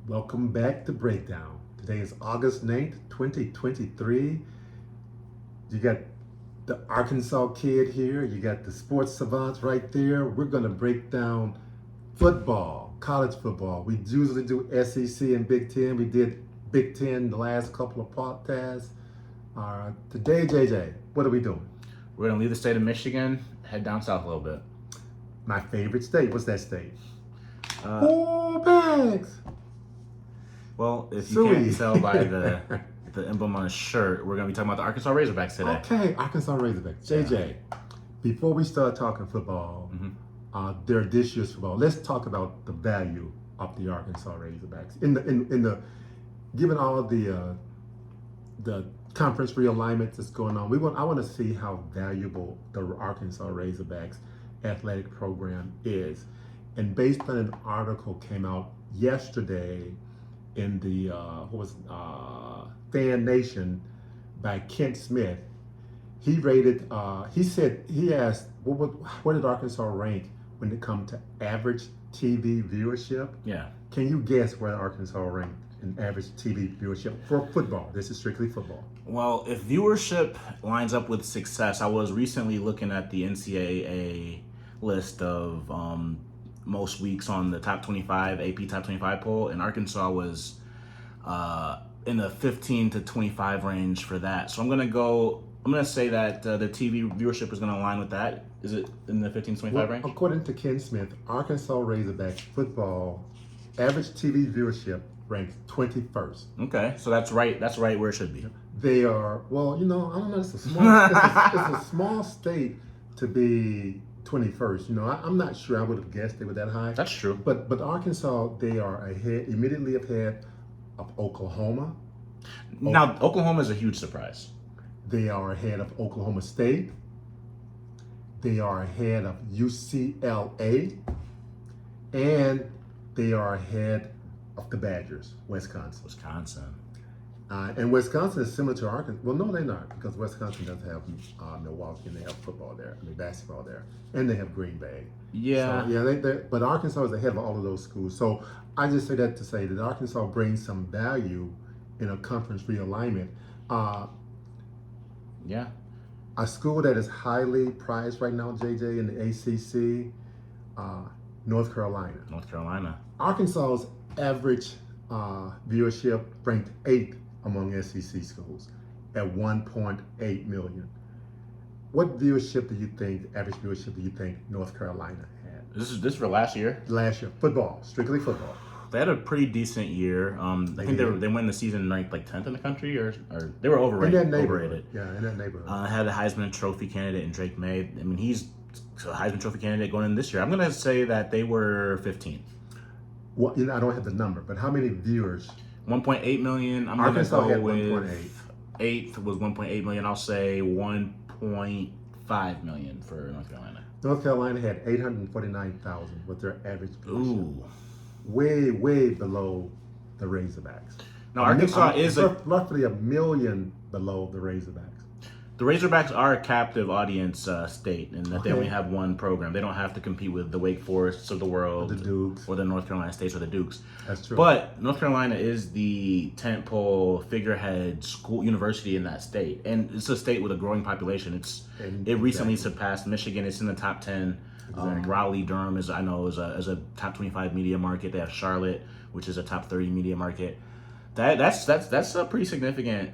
Welcome back to Breakdown. Today is August 9th, 2023. You got the Arkansas kid here. You got the sports savants right there. We're going to break down football, college football. We usually do SEC and Big Ten. We did Big Ten the last couple of podcasts. Today, JJ, what are we doing? We're going to leave the state of Michigan, head down south a little bit. My favorite state. What's that state? Bags. Well, if you Sweet. can't tell by the emblem on his shirt, we're going to be talking about the Arkansas Razorbacks today. Okay, Arkansas Razorbacks. JJ, before we start talking football, their this year's football, let's talk about the value of the Arkansas Razorbacks. In the given all of the conference realignment that's going on, I want to see how valuable the Arkansas Razorbacks athletic program is. And based on an article came out yesterday in the Fan Nation by Kent Smith, he asked where did Arkansas rank when it comes to average TV viewership? Yeah. Can you guess where Arkansas ranked in average TV viewership for football? This is strictly football. Well, if viewership lines up with success, I was recently looking at the NCAA list of most weeks on the top 25, AP top 25 poll, and Arkansas was in the 15 to 25 range for that. So I'm going to say that the TV viewership is going to align with that. Is it in the 15 to 25 range? According to Ken Smith, Arkansas Razorbacks football average TV viewership ranks 21st. Okay, so that's right where it should be. They are, I don't know, it's a small state to be 21st. I'm not sure I would have guessed they were that high. That's true. But Arkansas, they are immediately ahead of Oklahoma. Now, Oklahoma is a huge surprise. They are ahead of Oklahoma State. They are ahead of UCLA. And they are ahead of the Badgers, Wisconsin. And Wisconsin is similar to Arkansas. Well, no, they're not, because Wisconsin does have Milwaukee, and they have football there, basketball there, and they have Green Bay. Yeah. So, but Arkansas is ahead of all of those schools. So I just say that to say that Arkansas brings some value in a conference realignment. Yeah. A school that is highly prized right now, JJ, in the ACC, North Carolina. Arkansas's average viewership ranked 8th among SEC schools at 1.8 million. What average viewership do you think North Carolina had? This is for last year? Last year. Football, strictly football. They had a pretty decent year. I think they went the season ranked like 10th in the country, or they were overrated. Yeah, in that neighborhood. Had a Heisman Trophy candidate in Drake May. I mean, he's a Heisman Trophy candidate going in this year. I'm going to say that they were 15th. Well, I don't have the number, but how many viewers? 1.8 million. I'm Arkansas going to had go with 1.8. 8th was 1.8 million. I'll say 1.5 million for North Carolina. North Carolina had 849,000 with their average viewership. Ooh. Way below the Razorbacks. Now, Arkansas is roughly a million below the Razorbacks. The Razorbacks are a captive audience state in that they only have one program. They don't have to compete with the Wake Forests of the world, the Dukes, or the North Carolina States, or the Dukes. That's true. But North Carolina is the tentpole figurehead school university in that state, and it's a state with a growing population. It recently surpassed Michigan. It's in the top 10. Exactly. Raleigh, Durham is a top 25 media market. They have Charlotte, which is a top 30 media market. That's a pretty significant.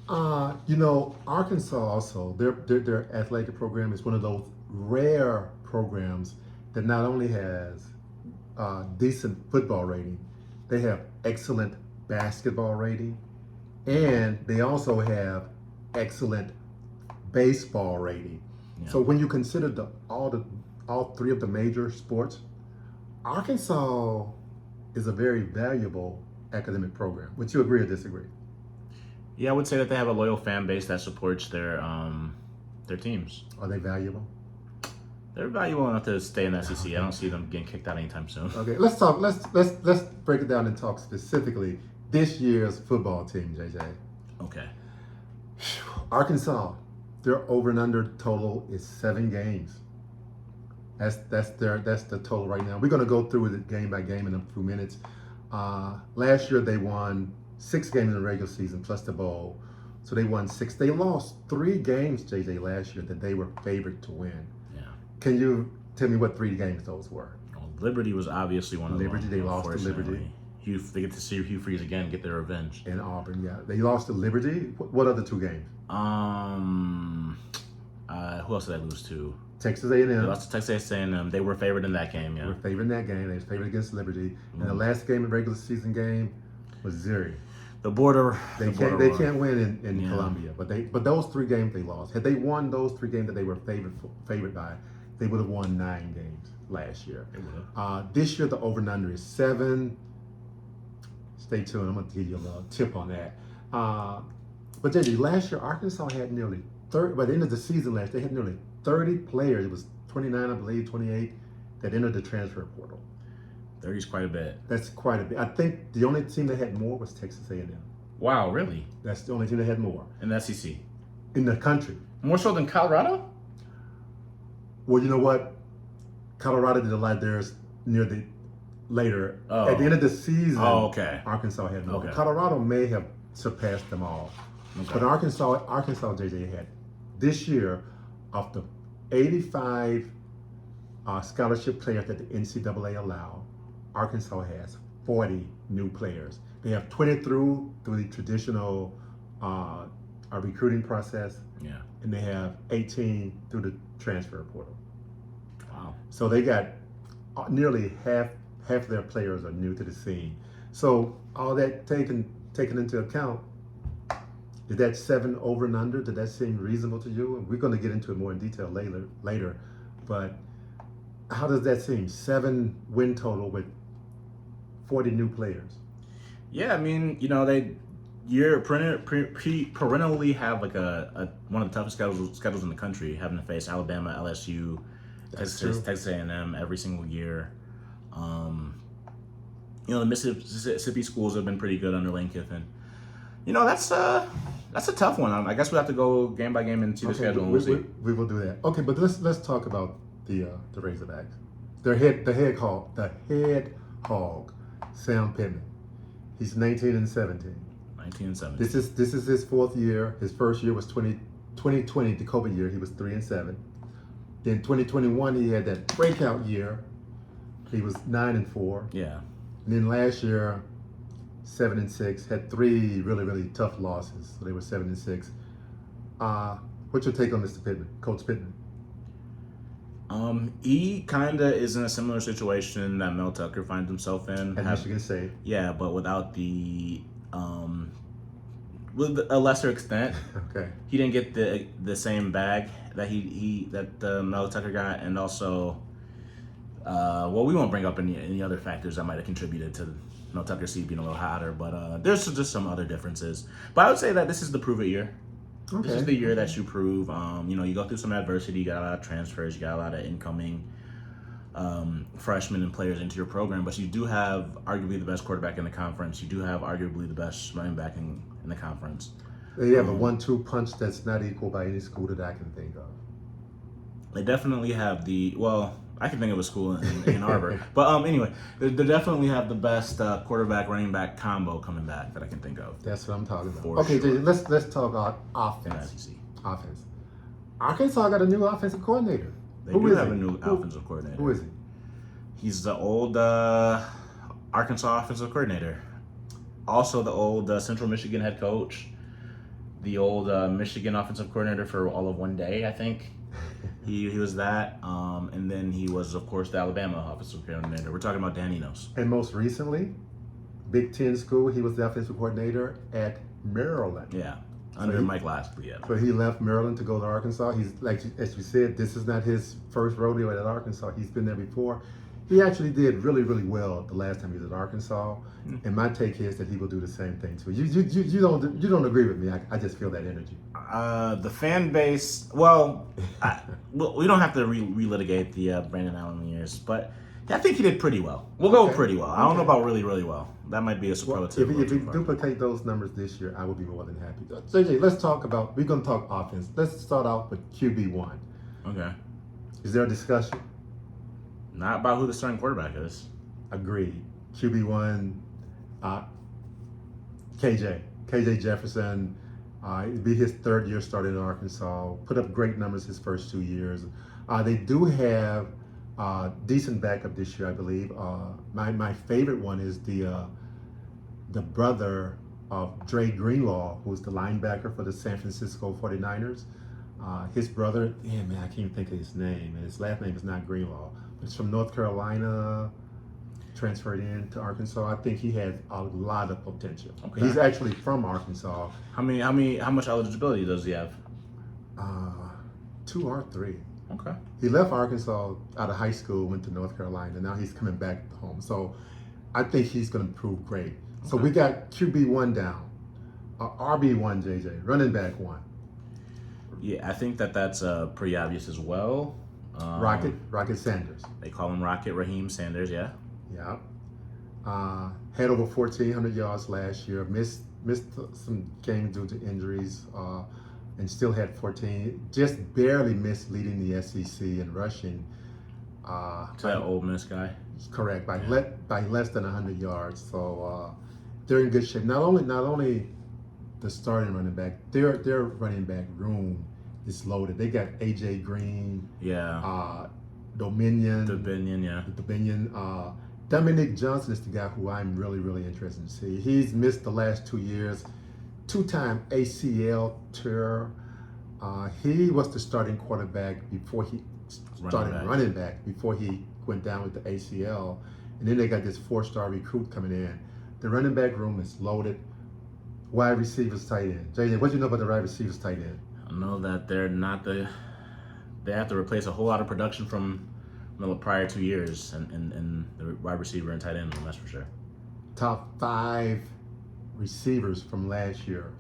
Arkansas also, their athletic program is one of those rare programs that not only has decent football rating, they have excellent basketball rating, and they also have excellent baseball rating. Yeah. So when you consider all three of the major sports, Arkansas is a very valuable academic program. Would you agree or disagree? Yeah, I would say that they have a loyal fan base that supports their teams. Are they valuable? They're valuable enough to stay in the SEC. I don't see them getting kicked out anytime soon. Okay, let's talk. Let's break it down and talk specifically this year's football team, JJ. Okay. Arkansas, their over and under total is 7 games. That's the total right now. We're going to go through it game by game in a few minutes. Last year they won 6 games in the regular season plus the bowl. So they won 6. They lost 3 games, JJ, last year that they were favored to win. Yeah. Can you tell me what 3 games those were? Well, Liberty was obviously one of them. Liberty, they lost to Liberty. They get to see Hugh Freeze again, get their revenge. In Auburn, yeah. They lost to Liberty. What other 2 games? Who else did they lose to? Texas A&M. They lost to Texas A&M. They were favored in that game, yeah. They were favored in that game. They were favored against Liberty. And the last game, the regular season game, was Missouri. The border. They can't win in Columbia, but those 3 games they lost. Had they won those 3 games that they were favored by, they would have won 9 games last year. They would have. This year the over and under is 7. Stay tuned. I'm going to give you a little tip on that. But JJ, last year Arkansas had nearly 30. By the end of the season last, they had nearly 30 players. It was 29, I believe, 28 that entered the transfer portal. 30 is quite a bit. That's quite a bit. I think the only team that had more was Texas A&M. Wow, really? That's the only team that had more. In the SEC? In the country. More so than Colorado? Well, you know what? Colorado did a lot of theirs near the later. Oh. At the end of the season, Arkansas had more. Okay. Colorado may have surpassed them all. Okay. But Arkansas, JJ, had this year, of the 85 scholarship players that the NCAA allowed, Arkansas has 40 new players. They have 20 through the traditional recruiting process, and they have 18 through the transfer portal. Wow! So they got nearly half of their players are new to the scene. So all that taken into account, did that 7 over and under? Did that seem reasonable to you? And we're going to get into it more in detail later, but how does that seem? 7 win total with 40 new players. Yeah, I mean, you perennially have like a one of the toughest schedules in the country, having to face Alabama, LSU, Texas A&M every single year. The Mississippi schools have been pretty good under Lane Kiffin. That's a tough one. I guess we have to go game by game and see the schedule. And we'll see. We will do that. Okay, but let's talk about the Razorbacks. The head hog, Sam Pittman. He's 19 and 17. 19 and 17. This is his 4th year. His first year was 2020, the COVID year. He was 3 and 7. Then 2021, he had that breakout year. He was 9 and 4. Yeah. And then last year, 7 and 6. Had 3 really, really tough losses. So they were 7 and 6. What's your take on Mr. Pittman, Coach Pittman? He kind of is in a similar situation that Mel Tucker finds himself in. At Michigan State. Yeah, but without with a lesser extent. Okay. He didn't get the same bag that Mel Tucker got, and also, we won't bring up any other factors that might have contributed to Mel Tucker's seat being a little hotter, but there's just some other differences. But I would say that this is the prove it year. Okay. This is the year that you prove. You go through some adversity. You got a lot of transfers. You got a lot of incoming freshmen and players into your program. But you do have arguably the best quarterback in the conference. You do have arguably the best running back in the conference. They have a 1-2 punch that's not equal by any school that I can think of. They definitely have I can think of a school in Ann Arbor. But anyway, they definitely have the best quarterback running back combo coming back that I can think of. That's what I'm talking about. Okay, sure. Let's talk about offense. Offense. Arkansas got a new offensive coordinator. They do have a new offensive coordinator. Who is he? He's the old Arkansas offensive coordinator. Also the old Central Michigan head coach. The old Michigan offensive coordinator for all of one day, I think. He was that, and then he was, of course, the Alabama offensive coordinator. We're talking about Dan Enos. And most recently, Big Ten school, he was the offensive coordinator at Maryland. Yeah, under Mike Lashley. Yeah. So he left Maryland to go to Arkansas. He's as you said, this is not his first rodeo at Arkansas. He's been there before. He actually did really, really well the last time he was at Arkansas. Mm-hmm. And my take is that he will do the same thing too. You don't agree with me. I just feel that energy. The fan base. Well, we don't have to relitigate the Brandon Allen years, but I think he did pretty well. We'll go pretty well. I don't know about really, really well. That might be a superlative. If you duplicate those numbers this year, I will be more than happy. JJ, we're going to talk offense. Let's start out with QB1. Okay. Is there a discussion? Not about who the starting quarterback is. Agreed. QB1, Uh, KJ Jefferson. It'd be his third year starting in Arkansas. Put up great numbers his first 2 years. They do have decent backup this year, I believe. My favorite one is the brother of Dre Greenlaw, who's the linebacker for the San Francisco 49ers. His brother, yeah, man, I can't think of his name, and his last name is not Greenlaw. It's from North Carolina, transferred in to Arkansas. I think he has a lot of potential. Okay. He's actually from Arkansas. How much eligibility does he have? 2 or 3. Okay. He left Arkansas out of high school, went to North Carolina. Now he's coming back home. So I think he's going to prove great. So we got QB1 down, RB1 JJ, running back 1. Yeah, I think that's pretty obvious as well. Rocket Sanders. They call him Rocket Raheem Sanders, yeah. Yeah. Had over 1,400 yards last year. Missed some games due to injuries, and still had 14. Just barely missed leading the SEC in rushing. To that Ole Miss guy. Correct, by less than 100 yards. So they're in good shape. Not only the starting running back, their running back room is loaded. They got AJ Green. Yeah. Dominion. Yeah. Dominion. Dominic Johnson is the guy who I'm really, really interested to see. He's missed the last 2 years, 2-time ACL tear. He was the starting quarterback before he started running back before he went down with the ACL. And then they got this 4-star recruit coming in. The running back room is loaded. Wide receivers, tight end. JJ, what do you know about the wide receivers, tight end? I know that they have to replace a whole lot of production from the prior 2 years and the wide receiver and tight end room, that's for sure. Top 5 receivers from last year,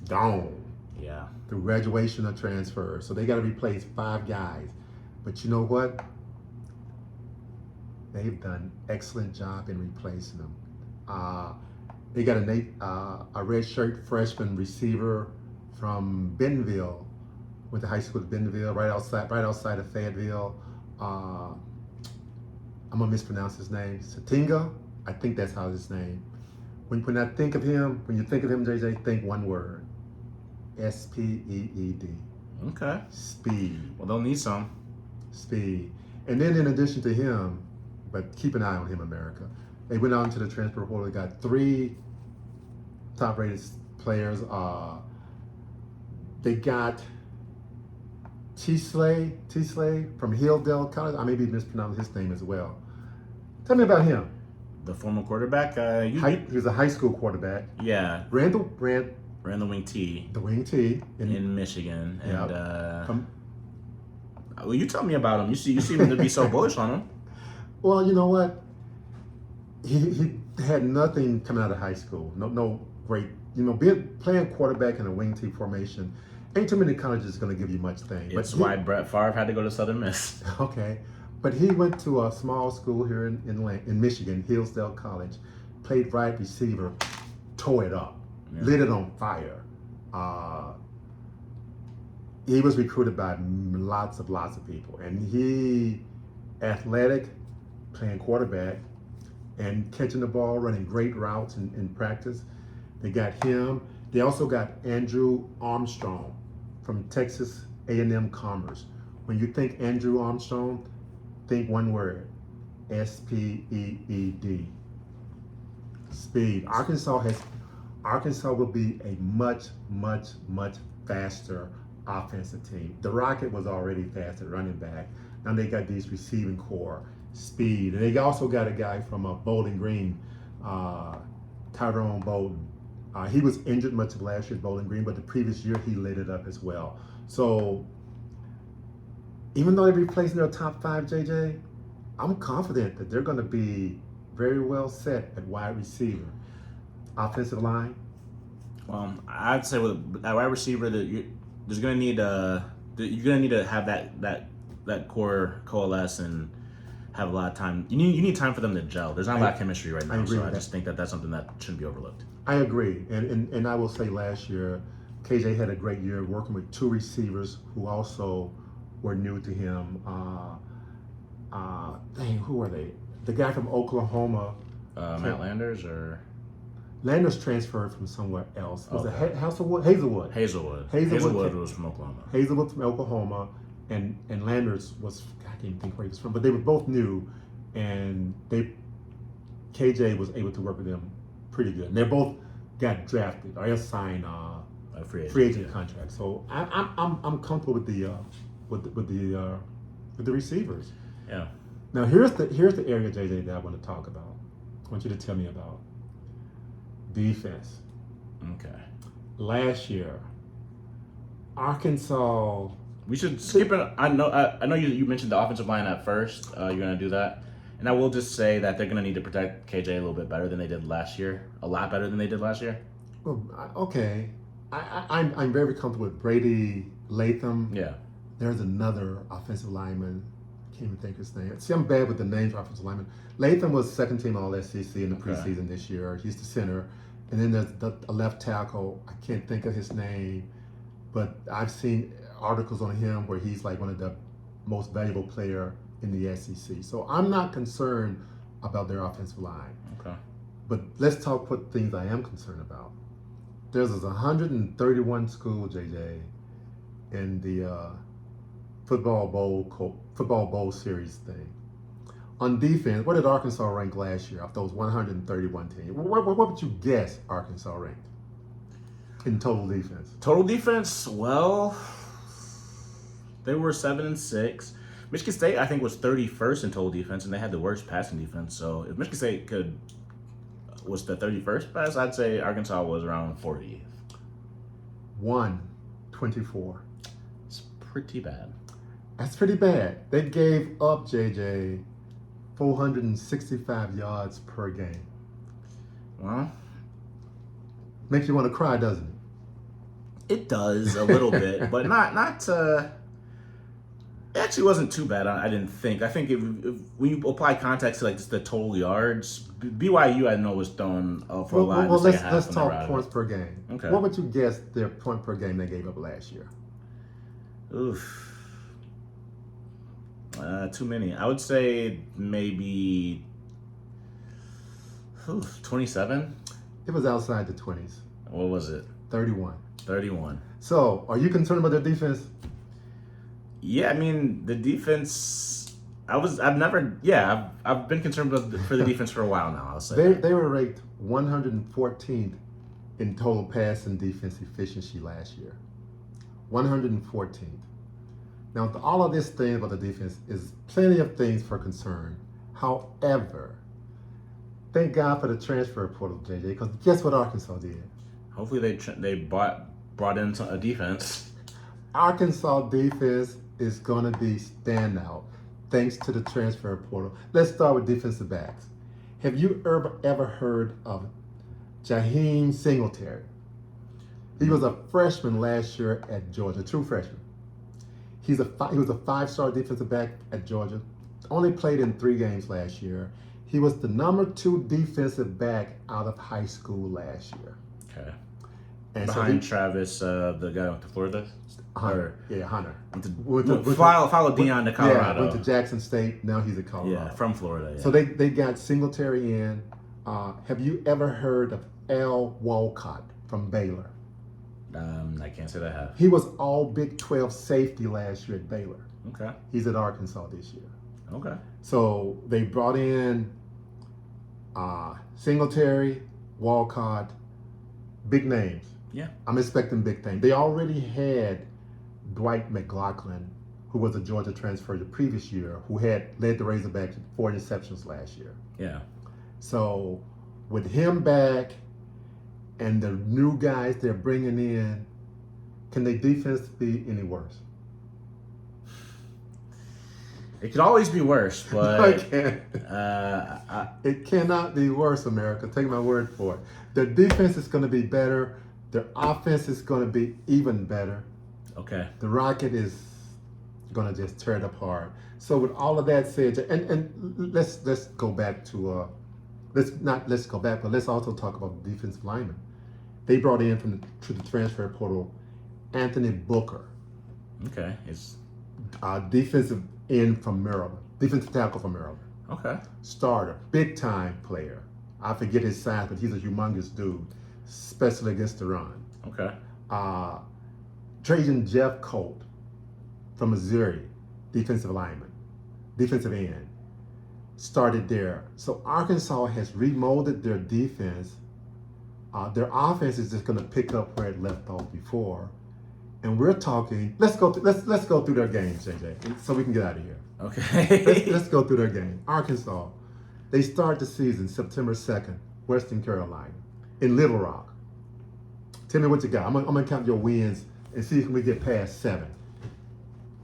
gone. Yeah. Through graduation or transfer. So they got to replace 5 guys. But you know what? They've done excellent job in replacing them. They got a redshirt freshman receiver from Bentonville, went to high school at Bentonville, right outside of Fayetteville. I'm gonna mispronounce his name. Satinga, I think that's how his name. When you think of him, JJ, think one word: SPEED. Okay. Speed. Well, they'll need some speed. And then in addition to him, but keep an eye on him, America. They went out into the transfer portal. They got 3 top-rated players. They got T-Slay from Hilldale College. I may be mispronouncing his name as well. Tell me about him. The former quarterback. He was a high school quarterback. Yeah. Ran the wing T. The wing T in Michigan. Yep. And well, you tell me about him. You seem to be so bullish on him. Well, you know what? He had nothing coming out of high school. No great. Playing quarterback in a wing T formation. Ain't too many colleges going to give you much thing. It's why Brett Favre had to go to Southern Miss. Okay. But he went to a small school here in Michigan, Hillsdale College, played wide receiver, tore it up, lit it on fire. He was recruited by lots of people. And he, athletic, playing quarterback, and catching the ball, running great routes in practice. They got him. They also got Andrew Armstrong from Texas A&M Commerce. When you think Andrew Armstrong, think one word: SPEED. Speed. Arkansas will be a much faster offensive team. The Rocket was already fast at running back. Now they got these receiving core, speed. And they also got a guy from Bowling Green, Tyrone Bolden. He was injured much of last year at Bowling Green, but the previous year he lit it up as well. So even though they're replacing their top 5, JJ, I'm confident that they're going to be very well set at wide receiver. Offensive line. Well, I'd say with a wide receiver that you're going to need to have that core coalesce and have a lot of time. You need time for them to gel. There's not a lot of chemistry right now, so I just think that that's something that shouldn't be overlooked. I agree, and I will say last year, KJ had a great year working with 2 receivers who also were new to him. Who are they? The guy from Oklahoma. Matt Landers or? Landers transferred from somewhere else. Was Okay. it Hazelwood? Hazelwood. Hazelwood was from Oklahoma. Hazelwood from Oklahoma, and Landers was, I can't even think where he was from, but they were both new, and KJ was able to work with them pretty good. And they both got drafted or signed Free free agent yeah. contract. So I'm comfortable with the receivers. Yeah. Now here's the area, JJ, that I want to talk about. I want you to tell me about defense. Okay. Last year, Arkansas. We should skip it. I know you mentioned the offensive line at first. You're gonna do that, and I will just say that they're gonna need to protect KJ a little bit better than they did last year. A lot better than they did last year. Well, okay. I'm very comfortable with Brady Latham. Yeah. There's another offensive lineman. I can't even think his name. See, I'm bad with the names of offensive linemen. Latham was second team All SEC in the preseason this year. He's the center. And then there's a left tackle. I can't think of his name, but I've seen articles on him where he's like one of the most valuable player in the SEC. So I'm not concerned about their offensive line. Okay. But let's talk what things I am concerned about. There's this 131 school, JJ, in the football bowl series thing. On defense, what did Arkansas rank last year of those 131 teams? What would you guess Arkansas ranked in total defense? Total defense, well, they were 7-6. Michigan State, I think, was 31st in total defense, and they had the worst passing defense. So if Michigan State was the 31st best, I'd say Arkansas was around 40th. 124. It's pretty bad. That's pretty bad. They gave up, JJ, 465 yards per game. Well, makes you want to cry, doesn't it? It does a little bit, but not. It actually wasn't too bad. I didn't think. I think if when you apply context to like just the total yards, BYU I know was throwing for a lot. Well, let's talk points per game. Okay. What would you guess their point per game they gave up last year? Oof. Too many. I would say maybe 27. It was outside the 20s. What was it? 31. 31. So, are you concerned about their defense? Yeah, I mean the defense. I've been concerned for the defense for a while now. I'll say they were ranked 114th in total pass and defense efficiency last year. 114th. Now, all of this thing about the defense is plenty of things for concern. However, thank God for the transfer portal, JJ, because guess what Arkansas did? Hopefully they brought in a defense. Arkansas defense is going to be standout thanks to the transfer portal. Let's start with defensive backs. Have you ever heard of Jaheim Singletary? He was a freshman last year at Georgia, true freshman. He was a 5-star defensive back at Georgia. Only played in 3 games last year. He was the number 2 defensive back out of high school last year. Okay. And behind Travis, the guy went to Florida? Hunter. Hunter. Followed Deion to Colorado. Yeah, went to Jackson State. Now he's at Colorado. Yeah, from Florida. Yeah. So they got Singletary in. Have you ever heard of Al Walcott from Baylor? I can't say that I have. He was all Big 12 safety last year at Baylor. Okay. He's at Arkansas this year. Okay. So they brought in Singletary, Walcott, big names. Yeah. I'm expecting big things. They already had Dwight McLaughlin, who was a Georgia transfer the previous year, who had led the Razorbacks with 4 interceptions last year. Yeah. So with him back and the new guys they're bringing in, can their defense be any worse? It could always be worse, but it cannot be worse, America. Take my word for it. Their defense is going to be better. Their offense is going to be even better. Okay. The Rocket is going to just tear it apart. So with all of that said, and let's go back to let's go back, but let's also talk about defensive linemen. They brought in to the transfer portal Anthony Booker. Okay. It's defensive end from Maryland, defensive tackle from Maryland. okay. Starter, big time player. I forget his size, but he's a humongous dude, especially against the run. Okay. Trajan Jeff Colt from Missouri, defensive end, started there. So Arkansas has remolded their defense. Their offense is just going to pick up where it left off before. And we're talking. Let's go through their games, JJ, so we can get out of here. Okay. let's go through their game. Arkansas, they start the season September 2nd, Western Carolina, in Little Rock. Tell me what you got. I'm gonna count your wins and see if we get past 7.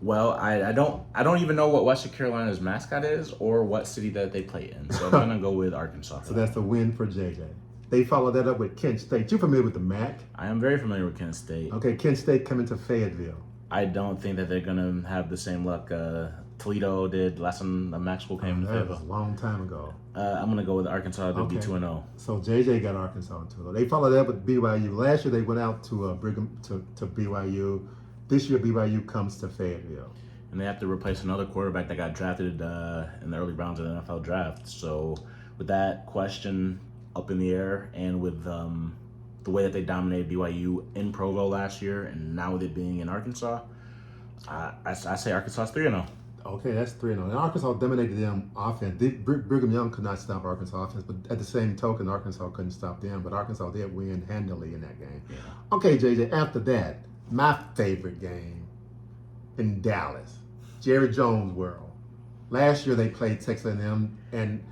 Well, I don't even know what Western Carolina's mascot is or what city that they play in. So I'm gonna go with Arkansas. So that's a win for JJ. They follow that up with Kent State. You familiar with the MAC? I am very familiar with Kent State. Okay, Kent State coming to Fayetteville. I don't think that they're gonna have the same luck Toledo did last time the MAC school came to That Fayetteville. was a long time ago. I'm gonna go with Arkansas to be 2-0. So JJ got Arkansas in 2-0. They followed that with BYU. Last year they went out to Brigham to BYU. This year BYU comes to Fayetteville. And they have to replace another quarterback that got drafted in the early rounds of the NFL draft. So with that question up in the air, and with the way that they dominated BYU in Provo last year, and now with it being in Arkansas, I say Arkansas 3-0. Okay, that's 3-0. And Arkansas dominated them offense. Brigham Young could not stop Arkansas offense, but at the same token, Arkansas couldn't stop them. But Arkansas did win handily in that game. Yeah. Okay, JJ, after that, my favorite game in Dallas, Jerry Jones World. Last year they played Texas A&M, and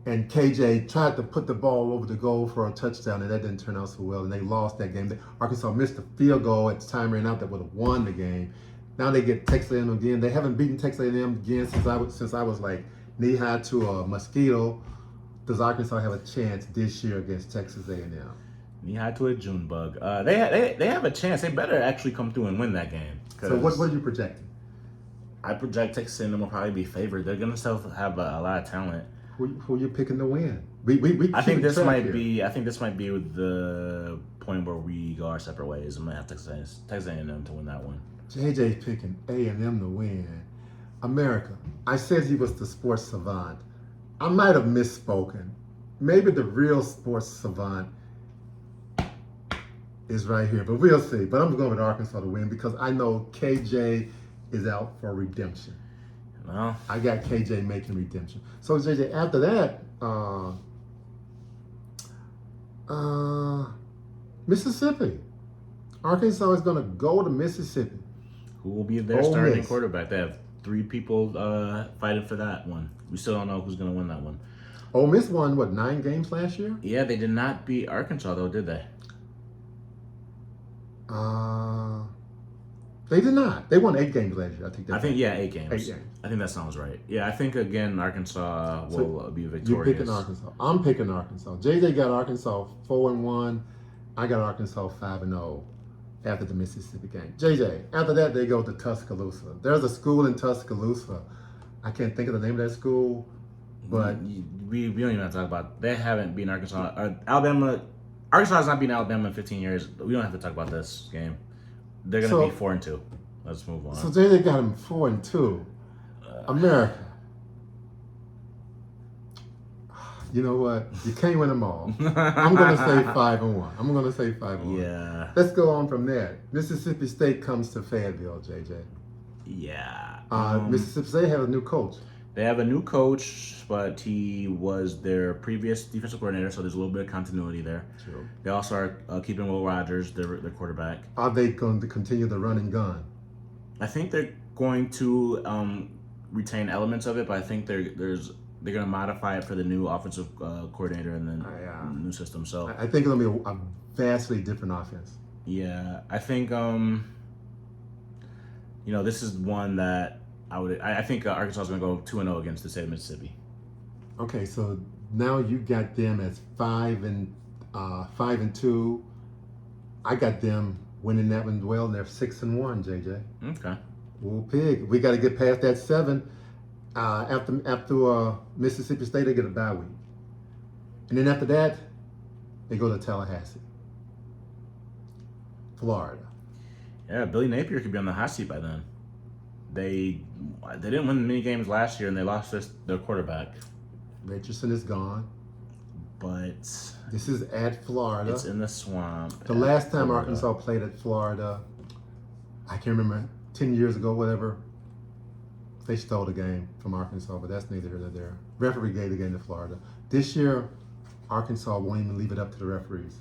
KJ tried to put the ball over the goal for a touchdown, and that didn't turn out so well, and they lost that game. Arkansas missed a field goal at the time ran out that would have won the game. Now they get Texas A&M again. They haven't beaten Texas A&M again since I was like knee high to a mosquito. Does Arkansas have a chance this year against Texas A&M? Knee high to a June bug. They have a chance. They better actually come through and win that game. So what are you projecting? I project Texas A&M will probably be favored. They're gonna still have a lot of talent. Who you picking to win? I think this might be the point where we go our separate ways. I'm gonna have Texas A&M to win that one. JJ's picking A&M to win. America, I said he was the sports savant. I might have misspoken. Maybe the real sports savant is right here, but we'll see. But I'm going with Arkansas to win because I know KJ is out for redemption. Well, I got KJ making redemption. So JJ, after that, Mississippi. Arkansas is going to go to Mississippi. Who will be their starting quarterback? They have 3 people fighting for that one. We still don't know who's going to win that one. Ole Miss won, 9 games last year? Yeah, they did not beat Arkansas, though, did they? They did not. They won 8 games last year. 8 games. 8 games. I think that sounds right. Yeah, I think, again, Arkansas will be victorious. You're picking Arkansas. I'm picking Arkansas. JJ got Arkansas 4-1. I got Arkansas 5-0. After the Mississippi game. JJ, after that, they go to Tuscaloosa. There's a school in Tuscaloosa. I can't think of the name of that school, but we don't even have to talk about it. They haven't beaten Arkansas. Alabama. Arkansas has not beaten Alabama in 15 years. We don't have to talk about this game. They're going to be 4-2. Let's move on. So JJ got them 4-2. America. You know what? You can't win them all. I'm going to say 5-1. Yeah. Let's go on from there. Mississippi State comes to Fayetteville, JJ. Yeah. Mississippi State have a new coach. They have a new coach, but he was their previous defensive coordinator, so there's a little bit of continuity there. True. They also are keeping Will Rogers, their quarterback. Are they going to continue the run and gun? I think they're going to retain elements of it, but I think they're going to modify it for the new offensive coordinator and then new system. So I think it'll be a vastly different offense. Yeah, I think this is one that I think Arkansas is going to go 2-0 against the state of Mississippi. Okay, so now you got them as 5-2. I got them winning that one well, and they're 6-1. JJ. Okay. Well, pig. We got to get past that 7. After Mississippi State, they get a bye week. And then after that, they go to Tallahassee, Florida. Yeah, Billy Napier could be on the hot seat by then. They didn't win many games last year, and they lost their quarterback. Richardson is gone. but This is at Florida. it's in the swamp. The last time Florida. Arkansas played at Florida, I can't remember, 10 years ago, whatever, they stole the game from Arkansas, but that's neither here nor there. Referee gave the game to Florida. This year, Arkansas won't even leave it up to the referees.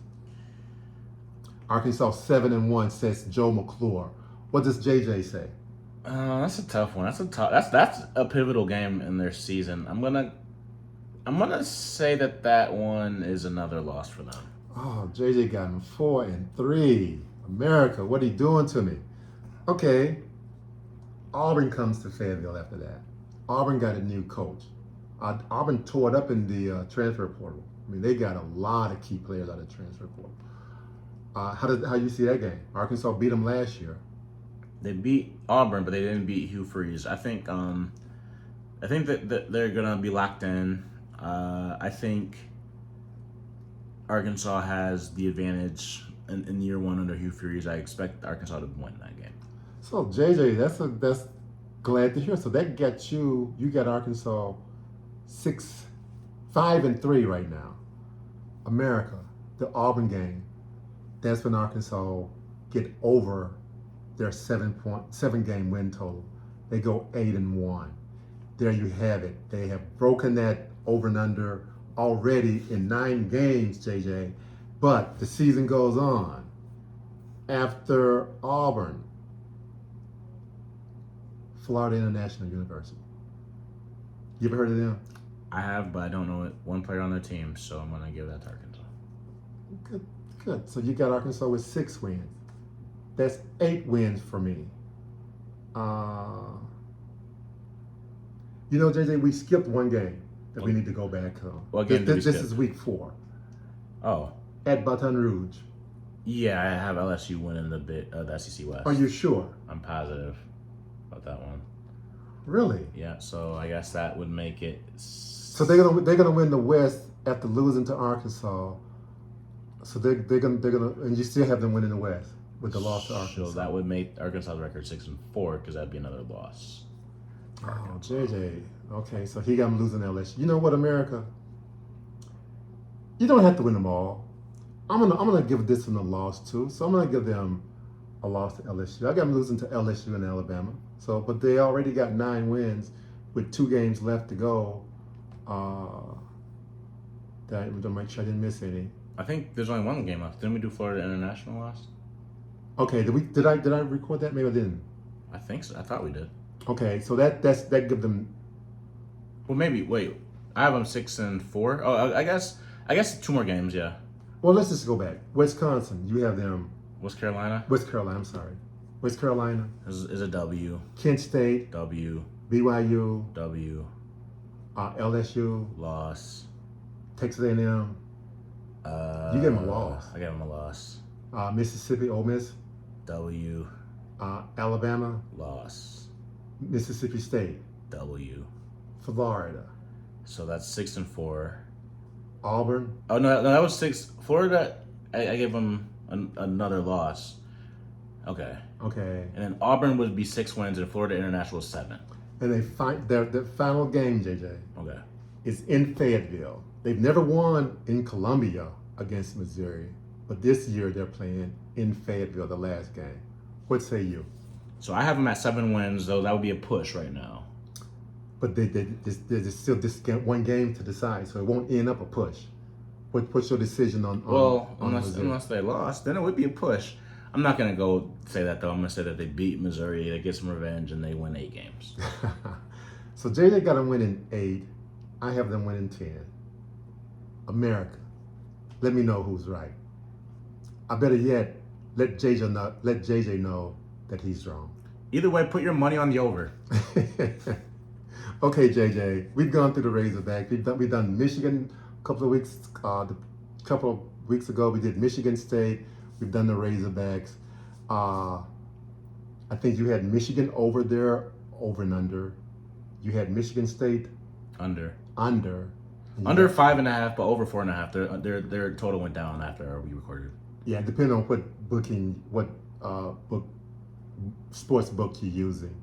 Arkansas 7-1, says Joe McClure. What does JJ say? That's a tough one. That's a pivotal game in their season. I'm gonna say that one is another loss for them. Oh, JJ got him 4-3. America, what are you doing to me? Okay, Auburn comes to Fayetteville after that. Auburn got a new coach. Auburn tore it up in the transfer portal. I mean, they got a lot of key players out of the transfer portal. How you see that game? Arkansas beat them last year. They beat Auburn, but they didn't beat Hugh Freeze. I think that they're gonna be locked in. I think Arkansas has the advantage in year one under Hugh Freeze. I expect Arkansas to win that game. So JJ, that's glad to hear. So that gets you got Arkansas 5-3 right now. America, the Auburn game, that's when Arkansas get over their 7-game win total. They go 8-1. There you have it. They have broken that over and under already in 9 games, JJ. But the season goes on. After Auburn, Florida International University. You ever heard of them? I have, but I don't know one player on their team, so I'm gonna give that to Arkansas. Good. So you got Arkansas with 6 wins. That's 8 wins for me. JJ, we skipped one game that we need to go back on. What game did we skip? This is week 4. Oh. At Baton Rouge. Yeah, I have LSU winning the SEC West. Are you sure? I'm positive about that one. Really? Yeah, so I guess that would make it. So they're gonna win the West after losing to Arkansas. So they're gonna and you still have them winning the West with the loss to Arkansas. So that would make Arkansas's record 6-4 because that'd be another loss. Oh, JJ. Okay, so he got him losing LSU. You know what, America? You don't have to win them all. I'm gonna give this one a loss too. So I'm gonna give them a loss to LSU. I got them losing to LSU and Alabama. So, but they already got 9 wins with 2 games left to go. That to make sure I didn't miss any. I think there's only one game left. Didn't we do Florida International last? Okay, did I record that? Maybe I didn't. I think so. I thought we did. Okay, so that give them. Well, maybe. Wait, I have them 6-4. Oh, I guess 2 more games. Yeah. Well, let's just go back. Wisconsin, you have them. West Carolina. I'm sorry. West Carolina is a W. Kent State, W. BYU, W. LSU, Loss. Texas A&M. You gave them a loss. I gave them a loss. Mississippi, Ole Miss, W. Alabama, Loss. Mississippi State, W. Florida. So that's 6-4. Auburn. Oh no, that was 6. Florida, I gave them another loss. Okay. Okay. And then Auburn would be 6 wins, and Florida International is 7. And they their final game, JJ, Okay. is in Fayetteville. They've never won in Columbia against Missouri, but this year they're playing in Fayetteville, the last game. What say you? So I have them at 7 wins, though that would be a push right now. But there's still one game to decide, so it won't end up a push. What's your decision on? Unless they lost, then it would be a push. I'm not gonna go say that though. I'm gonna say that they beat Missouri, they get some revenge, and they win 8 games. So JJ got them winning 8. I have them winning 10. America, let me know who's right. I better yet let JJ know that he's wrong. Either way, put your money on the over. Okay, JJ, we've gone through the Razorbacks. We've done Michigan a couple of weeks. Couple of weeks ago, we did Michigan State. We've done the Razorbacks. I think you had Michigan over there, over and under. You had Michigan State Under. Under 5.5, but over 4.5. Their total went down after we recorded. Yeah, depending on what sports book you're using.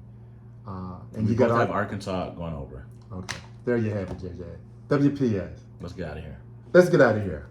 And you got Arkansas going over. Okay, there you have it, JJ. WPS. Let's get out of here. Let's get out of here.